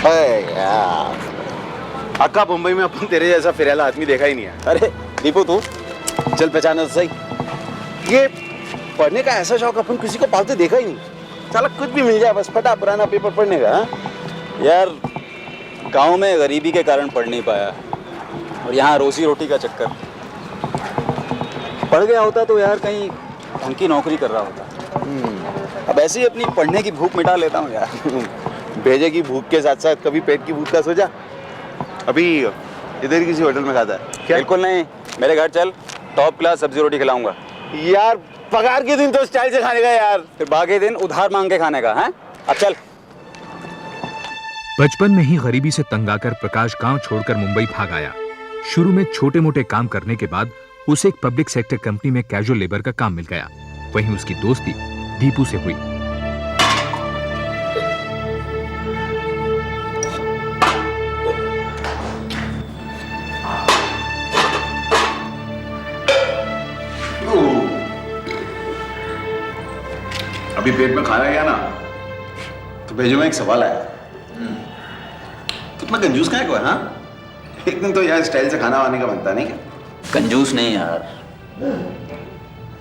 अरे यार, अक्का मुंबई में अपन तेरे जैसा फिरेला आदमी देखा ही नहीं है। अरे दीपू तू चल पहचाना तो सही। ये पढ़ने का ऐसा शौक अपन किसी को पालते देखा ही नहीं। साला कुछ भी मिल जाए बस फटा पुराना पेपर पढ़ने का। यार गांव में गरीबी के कारण पढ़ नहीं पाया और यहाँ रोजी रोटी का चक्कर। पढ़ गया होता तो यार कहीं ढंग की नौकरी कर रहा होता। अब ऐसे ही अपनी पढ़ने की भूख मिटा लेता हूँ यार। भेजे की भूख के साथ साथ कभी पेट की भूख का सोचा? अभी इधर किसी होटल में खाता है क्या? बिल्कुल नहीं, मेरे घर चल, टॉप क्लास सब्जी रोटी खिलाऊंगा। यार पगार के दिन तो स्टाइल से खाने का यार, फिर बाकी दिन उधार मांग के खाने का है। अब चल। बचपन में ही गरीबी से तंग आकर प्रकाश गांव छोड़कर मुंबई भाग आया। शुरू में छोटे मोटे काम करने के बाद उसे एक पब्लिक सेक्टर कंपनी में कैजुअल लेबर का काम मिल गया। वहीं उसकी दोस्ती दीपू से हुई। अभी पेट में खाना गया ना तो भेजो में एक सवाल आया। कितना कंजूस का है कोई? हाँ, एक दिन तो यार स्टाइल से खाना वाने का बनता नहीं क्या? कंजूस नहीं यार,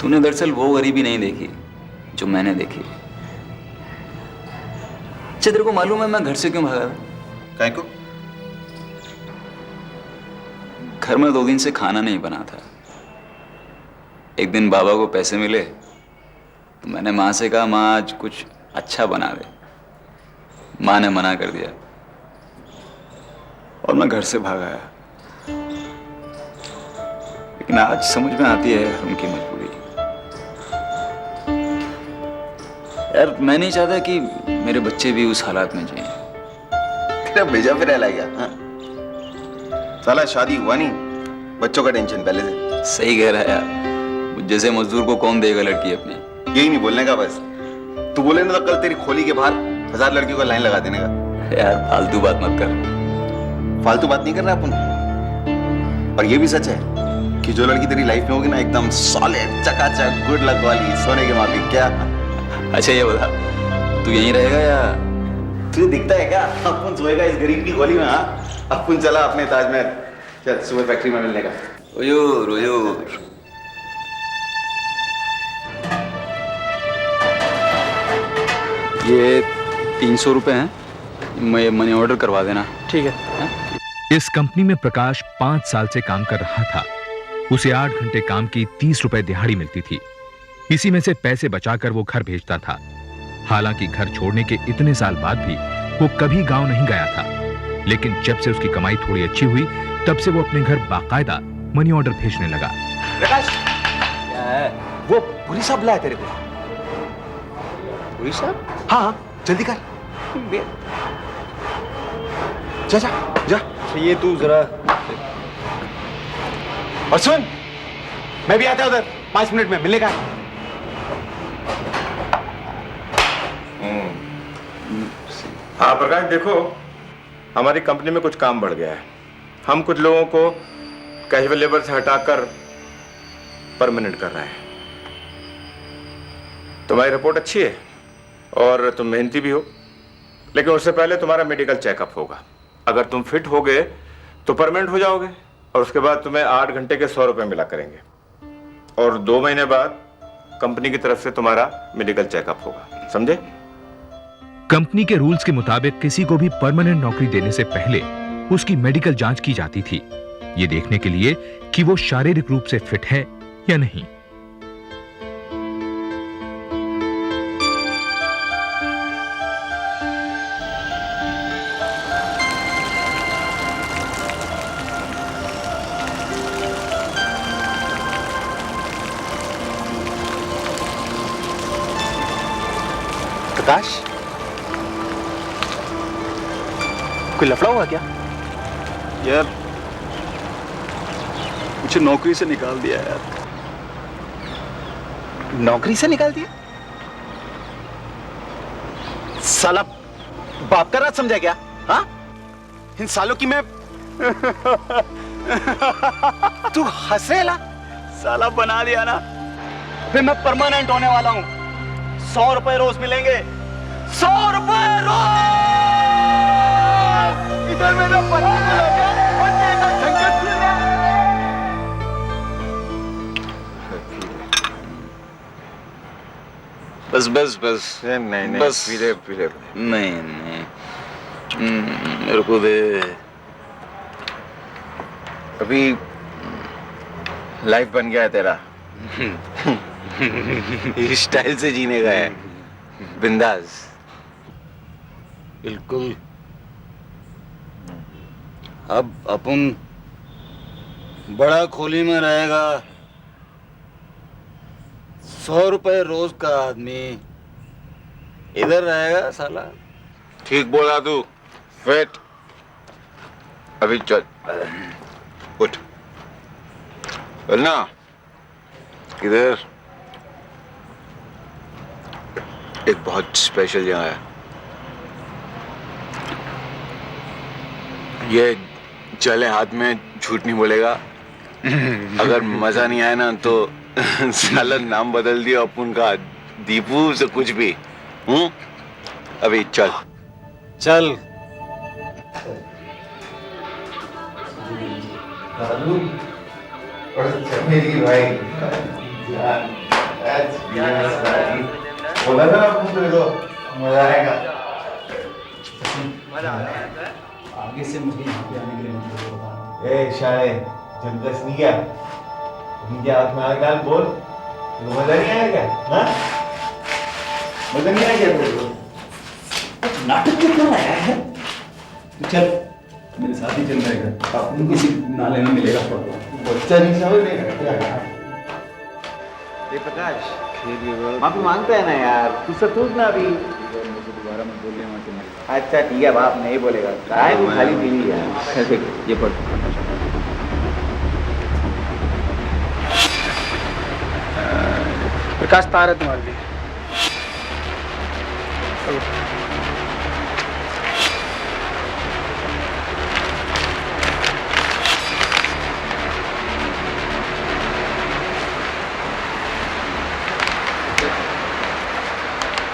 तूने दरअसल वो गरीबी नहीं देखी जो मैंने देखी। अच्छा तेरे को मालूम है मैं घर से क्यों भागा था? काय को? घर में 2 दिन से खाना नहीं बना था। एक दिन बाबा को पैसे मिले तो मैंने माँ से कहा माँ आज कुछ अच्छा बना दे। माँ ने मना कर दिया और मैं घर से भाग आया। लेकिन आज समझ में आती है उनकी मजबूरी। यार मैं नहीं चाहता कि मेरे बच्चे भी उस हालात में जिएं। तेरा भेजा फिर रहला गया? हाँ? साला शादी हुआ नहीं, बच्चों का टेंशन पहले से। सही कह रहा है यार, मुझ जैसे मजदूर को कौन देगा लड़की अपनी। यही नहीं बोलने का बस। तू बोले ना तो कल तेरी खोली के बाहर 1000 लड़कियों का लाइन लगा देने का। यार फालतू बात मत कर। फालतू बात नहीं कर रहा अपन। और ये भी सच है कि जो लड़की तेरी लाइफ में होगी ना एकदम सॉलिड चकाचक गुड लक वाली सोने के माफिक। क्या? अच्छा ये बता, तू यहीं रहेगा या? तुझे दिखता है क्या अपन सोएगा इस गरीब की गोली में? हाँ, अपन चला अपने ताजमहल। चल सुबह फैक्ट्री में मिलने का। हुजूर हुजूर। ये 300 रुपए हैं, मैं मनी ऑर्डर करवा देना। ठीक है। इस कंपनी में प्रकाश 5 साल से काम कर रहा था। उसे 8 घंटे काम की 30 रुपए दिहाड़ी मिलती थी। इसी में से पैसे बचाकर वो घर भेजता था। हालांकि घर छोड़ने के इतने साल बाद भी वो कभी गांव नहीं गया था। लेकिन जब से उसकी कमाई थोड़ी अच्छी हुई तब से वो अपने घर बाकायदा मनी ऑर्डर भेजने लगा। प्रकाश, क्या है? वो पुरी साहब बुलाया तेरे को। पुरी साहब? हाँ जल्दी कर। जा जा जा। ये तू जरा। और सुन, मैं भी आता उधर 5 मिनट में मिलने का। हाँ प्रकाश देखो, हमारी कंपनी में कुछ काम बढ़ गया है। हम कुछ लोगों को कैजुअल लेबर से हटाकर परमानेंट कर रहे हैं। तुम्हारी रिपोर्ट अच्छी है और तुम मेहनती भी हो, लेकिन उससे पहले तुम्हारा मेडिकल चेकअप होगा। अगर तुम फिट हो गए तो परमानेंट हो जाओगे और उसके बाद तुम्हें 8 घंटे के 100 रुपए मिला करेंगे और 2 महीने बाद कंपनी की तरफ से तुम्हारा मेडिकल चेकअप होगा। समझे? कंपनी के रूल्स के मुताबिक किसी को भी परमानेंट नौकरी देने से पहले उसकी मेडिकल जांच की जाती थी, ये देखने के लिए कि वो शारीरिक रूप से फिट है या नहीं। प्रकाश, कोई लफड़ा हुआ क्या? यार मुझे नौकरी से निकाल दिया यार। नौकरी से निकाल दिया? साला बाप का राज समझा क्या? हाँ, इन सालों की मैं तू हंस रहा? साला बना दिया ना, फिर मैं परमानेंट होने वाला हूं। 100 रुपए रोज मिलेंगे, 100 रुपए रोज। मेरा पति चला गया और तेरा संकट फिर रहा। बस बस बस नहीं नहीं बस। पीले पीले नहीं नहीं मेरे को दे। अभी लाइफ बन गया है तेरा। इस स्टाइल से जीने का है, बिंदास। बिल्कुल। अब अपन बड़ा खोली में रहेगा। 100 रुपए रोज का आदमी इधर रहेगा साला। ठीक बोला तू। वेट, अभी चल, उठ। बोलना इधर एक बहुत स्पेशल जगह है। ये चले हाथ में, झूठ नहीं बोलेगा। अगर मजा नहीं आया ना तो साला नाम बदल दिया अपन का, दीपू से कुछ भी। अभी चल चल। मेरी भाई बोला था आपको, तेरे को मजा आएगा। आगे से मुझे यहाँ पे आने के लिए मत बोलो। ए शाये, जमकस नहीं क्या? उनके हाथ में आग डाल, बोल। तो मजा नहीं आया क्या? हाँ? मजा नहीं आया क्या तेरे को? नाटक क्यों कर रहा है? तो चल मेरे साथ ही चल रहेगा। अपन किसी नाले में मिलेगा। बच्चा नहीं समझ लेगा क्या? ये प्रकाश माफी मांगता है ना यार, तू सब सोच ना अभी। दोबारा मत बोलिए वहाँ से। अच्छा ठीक है, बाप नहीं बोलेगा। काय तू खाली पीली यार। ये पढ़। प्रकाश तार है तुम्हारे लिए।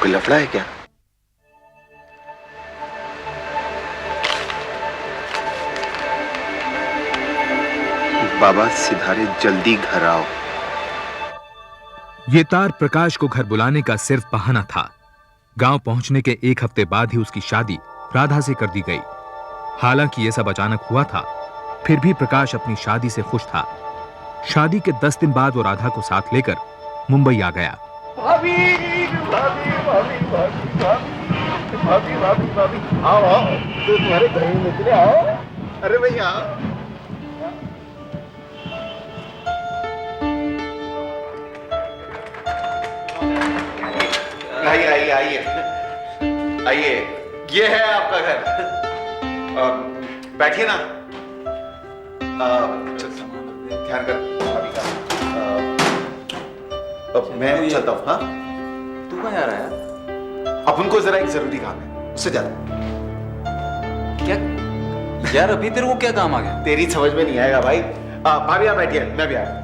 कोई लफड़ा है क्या? बाबा सिधारे, जल्दी घर आओ। ये तार प्रकाश को घर बुलाने का सिर्फ बहाना था। गांव पहुंचने के 1 हफ्ते बाद ही उसकी शादी राधा से कर दी गई। हालांकि यह सब अचानक हुआ था, फिर भी प्रकाश अपनी शादी से खुश था। शादी के 10 दिन बाद वो राधा को साथ लेकर मुंबई आ गया। भाभी भाभी भाभी भाभी भाभी भाभी भाभी भाभी आओ आओ, तो तुम्हारे घर में निकले, आओ। अरे भैया आइए आइए आइए आइए, ये है आपका घर। बैठिए ना। ध्यान कर भाभी का। अब मैं चलता हूँ। हाँ, तू कहाँ जा रहा है? अपन को जरा एक जरूरी काम है, उससे ज्यादा। क्या यार, अभी तेरे को क्या काम आ गया? तेरी समझ में नहीं आएगा भाई। भाभी आप बैठिए, मैं भी आया।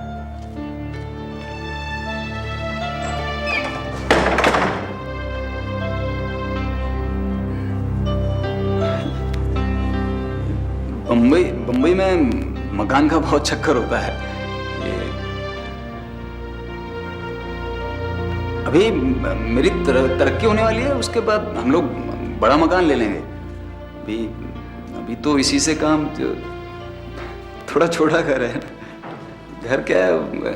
बम्बई में मकान का बहुत चक्कर होता है। ये अभी मेरी तरक्की होने वाली है, उसके बाद हम लोग बड़ा मकान ले लेंगे। अभी तो इसी से काम, थोड़ा छोटा घर है। घर क्या है,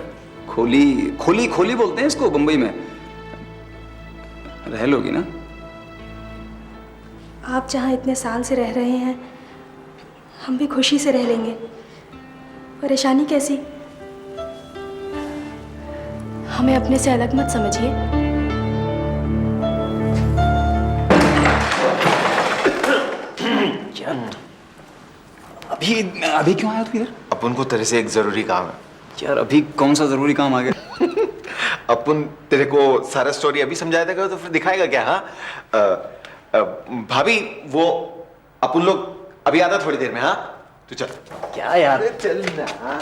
खोली बोलते हैं इसको बम्बई में। रह लोगी ना? आप जहाँ इतने साल से रह रहे हैं, हम भी खुशी से रह लेंगे। परेशानी कैसी? हमें अपने से अलग मत समझिए। अभी क्यों आया तू इधर? अपन को तेरे से एक जरूरी काम है। यार अभी कौन सा जरूरी काम आ गया? अपन तेरे को सारा स्टोरी अभी समझाया था तो फिर दिखाएगा क्या? हाँ, भाभी वो अपन लोग अभी आता थोड़ी देर में। हाँ तू चल। क्या यार? चल ना।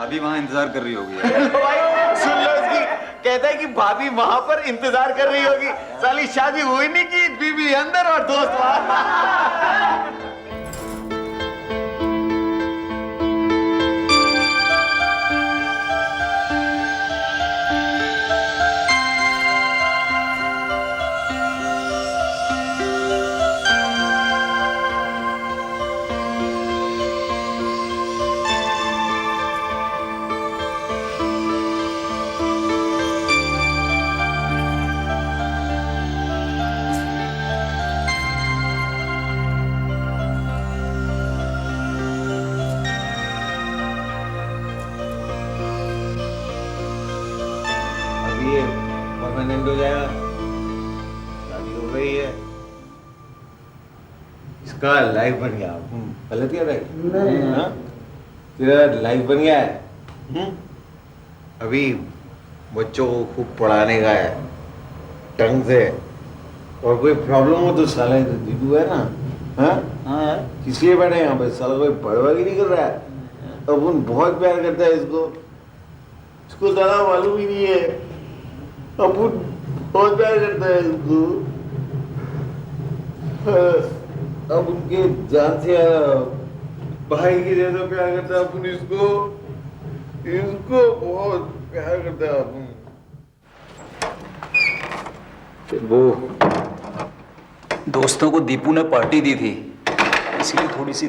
भाभी वहां इंतजार कर रही होगी। भाई सुन लो इसकी, कहता है कि भाभी वहां पर इंतजार कर रही होगी। साली शादी हुई नहीं की, बीबी अंदर और दोस्त वहां। ये परमानेंट हो जाएगा, शादी हो गई है, इसका लाइफ बन गया। गलत क्या है? हाँ? तेरा लाइफ बन गया है। अभी बच्चों को खूब पढ़ाने का है ढंग से, और कोई प्रॉब्लम हो तो साला तो दीपू है ना। हाँ हाँ, किस लिए बैठे यहाँ पे? साला कोई बड़वागी नहीं कर रहा है। अपन बहुत प्यार करता है इसको, इसको ज्यादा मालूम ही नहीं है। अपन बहुत प्यार करता है इसको। अब उनके जान से भाई के जैसा प्यार करता है अपन इसको, इसको बहुत प्यार करता है अपन। वो दोस्तों को दीपू ने पार्टी दी थी, इसीलिए थोड़ी सी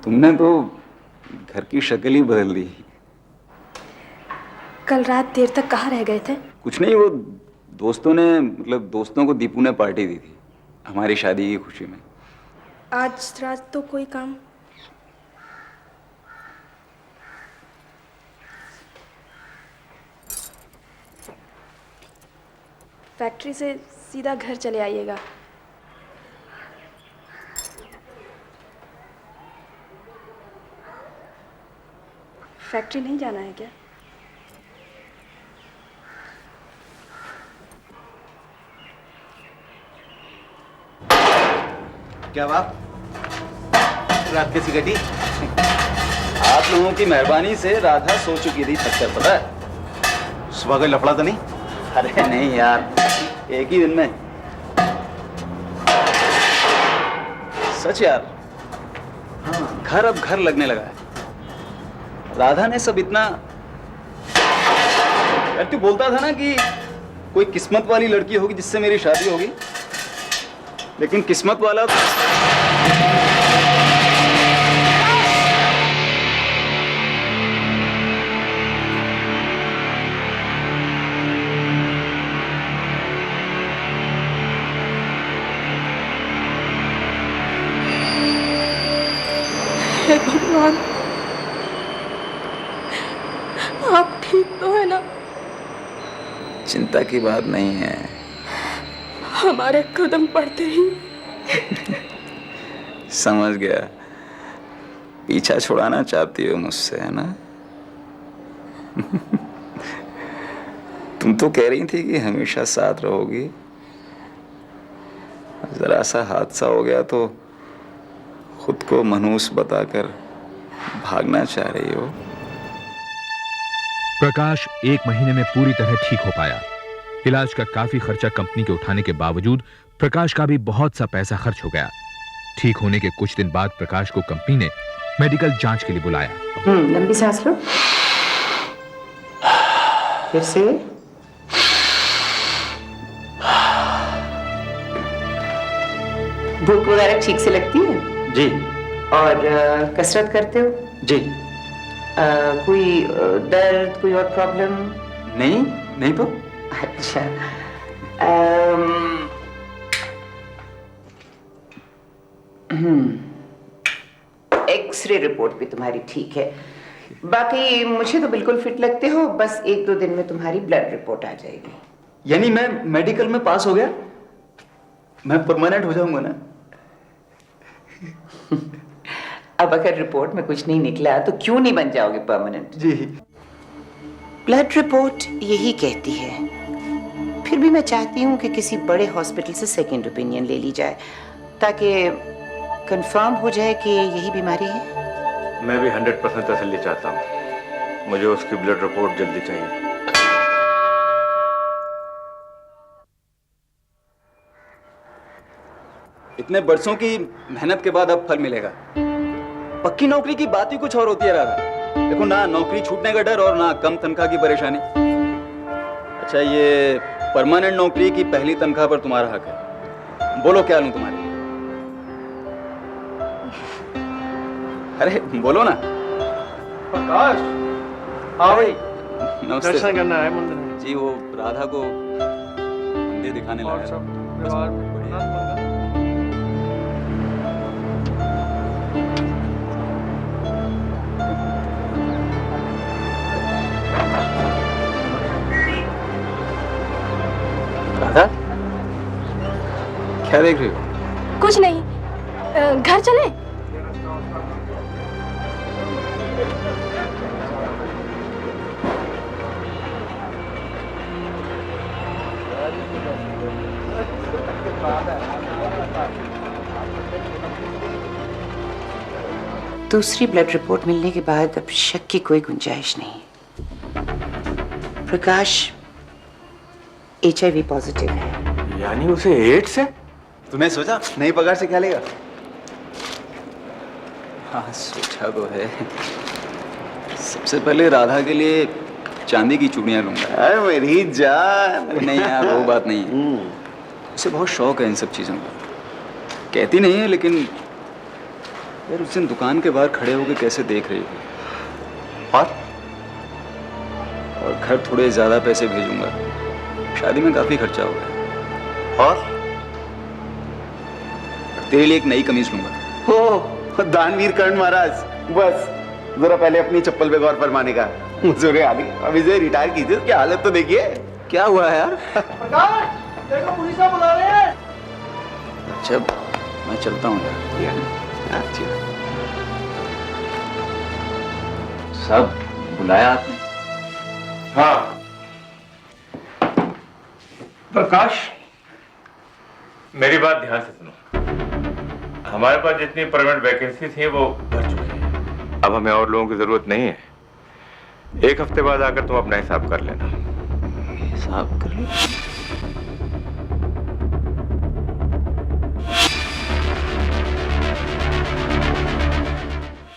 तुमने तो घर की शक्ल ही बदल दी। कल रात देर तक कहाँ रह गए थे? कुछ नहीं, वो दोस्तों ने मतलब दोस्तों को दीपू ने पार्टी दी थी हमारी शादी की खुशी में। आज रात तो कोई काम? फैक्ट्री से सीधा घर चले आइएगा। फैक्ट्री नहीं जाना है क्या? क्या बात, रात कैसी कटी? आप लोगों की मेहरबानी से राधा सो चुकी थी छत पर, पता है? सुबह कोई लफड़ा तो नहीं? अरे नहीं यार, एक ही दिन में। सच यार, हाँ, घर अब घर लगने लगा है। राधा ने सब इतना, यार तू बोलता था ना कि कोई किस्मत वाली लड़की होगी जिससे मेरी शादी होगी, लेकिन किस्मत वाला हे भगवान, आप ठीक तो है ना? चिंता की बात नहीं है। हमारे कदम पड़ते ही समझ गया, पीछा छुड़ाना चाहती हो मुझसे, है ना? तुम तो कह रही थी कि हमेशा साथ रहोगी, जरा सा हादसा हो गया तो खुद को मनहूस बताकर भागना चाह रही हो। प्रकाश 1 महीने में पूरी तरह ठीक हो पाया। इलाज का काफी खर्चा कंपनी के उठाने के बावजूद प्रकाश का भी बहुत सा पैसा खर्च हो गया। ठीक होने के कुछ दिन बाद प्रकाश को कंपनी ने मेडिकल जांच के लिए बुलाया। लंबी सांस लो, फिर से। भूख वगैरह ठीक से लगती है? जी और कसरत करते हो? जी। कोई दर्द, कोई और प्रॉब्लम? नहीं नहीं तो। अच्छा। एक्सरे रिपोर्ट भी तुम्हारी ठीक है। बाकी मुझे तो बिल्कुल फिट लगते हो। बस 1-2 दिन में तुम्हारी ब्लड रिपोर्ट आ जाएगी। यानी मैं मेडिकल में पास हो गया, मैं परमानेंट हो जाऊंगा ना? अब अगर रिपोर्ट में कुछ नहीं निकला तो क्यों नहीं बन जाओगे परमानेंट? जी। ब्लड रिपोर्ट यही कहती है। फिर भी मैं चाहती हूँ कि किसी बड़े हॉस्पिटल से सेकंड ओपिनियन ले ली जाए ताकि कंफर्म हो जाए कि यही बीमारी है। मैं भी 100% तसल्ली चाहता हूँ। मुझे उसकी ब्लड रिपोर्ट जल्दी चाहिए। इतने बरसों की मेहनत के बाद अब फल मिलेगा। पक्की नौकरी की बात ही कुछ और होती है राधा। देखो ना, नौकरी छूटने का डर और ना कम तनख्वाह की परेशानी। अच्छा, ये परमानेंट नौकरी की पहली तनख्वाह पर तुम्हारा हक है। बोलो क्या लूं तुम्हारे लिए? अरे बोलो ना। प्रकाश, हाँ भाई, नमस्ते। दर्शन करना है मंदिर में। जी, वो राधा को मंदिर दिखाने और लगा सब था। व्यवहार बढ़िया। राधा, क्या देख रही हो? कुछ नहीं, घर चले? दूसरी ब्लड रिपोर्ट मिलने के बाद अब शक की कोई गुंजाइश नहीं। प्रकाश HIV पॉजिटिव है। यानी उसे एड्स है? तूने सोचा नई पगार से क्या लेगा? हाँ, सोचा तो है। सबसे पहले राधा के लिए चांदी की चूड़ियां लूंगा। अरे मेरी जान। अरे नहीं यार, वो बात नहीं है। उसे बहुत शौक है इन सब चीज़ों का। कहती नहीं है, लेकिन यार उस दिन दुकान के बाहर खड़े होकर कैसे देख रही थी। और घर थोड़े ज़्यादा पैसे भेजूंगा। शादी में काफ़ी खर्चा हो गया। और तेरे लिए एक नई कमीज लूंगा। हो दानवीर कर्ण महाराज, बस जरा पहले अपनी चप्पल पे गौर फरमाने का। मुझे आदि अभी से रिटायर कीजिए, उसकी हालत तो देखिए। क्या हुआ है यार? प्रकाश, देखो पुलिस वाले बुला रहे हैं। अच्छा, मैं चलता हूँ यार। सब बुलाया आपने? हाँ प्रकाश, मेरी बात ध्यान से सुनो। हमारे पास जितनी परमानेंट वैकेंसी थी वो भर चुकी है। अब हमें और लोगों की जरूरत नहीं है। 1 हफ्ते बाद आकर तुम अपना हिसाब कर लेना। हिसाब कर लो।